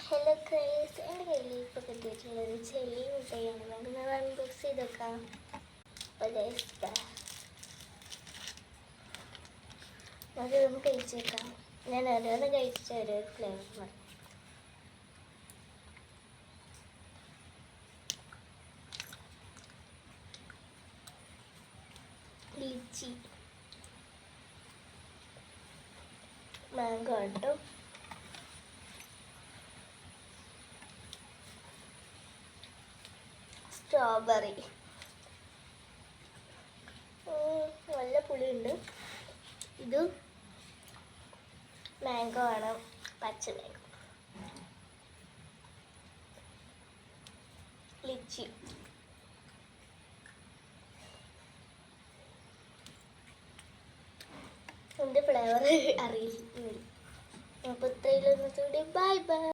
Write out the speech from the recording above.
Hello ക്രൈസ്, എൻ്റെ കയ്യിൽ ഇപ്പോൾ കിട്ടിയിട്ടുള്ളൊരു ചെറിയ മുട്ടയാണ്. വേണ്ടത് അൺബോക്സ് ചെയ്തേക്കാം. അത് നമുക്ക് കഴിച്ചേക്കാം. ഞാൻ ഓരോന്ന് കഴിച്ച ഓരോ ഫ്ലേവർ പറയും. ലിച്ചി, മാംഗോ കേട്ടോ, സ്ട്രോബെറി, നല്ല പുളിയുണ്ട്. ഇത് മാംഗോ ആണ്, പച്ച മാംഗോ. ലിച്ചി, എൻ്റെ ഫ്ലേവർ അറിയില്ല. അപ്പോൾ ഇത്രയും ബൈ ബൈ.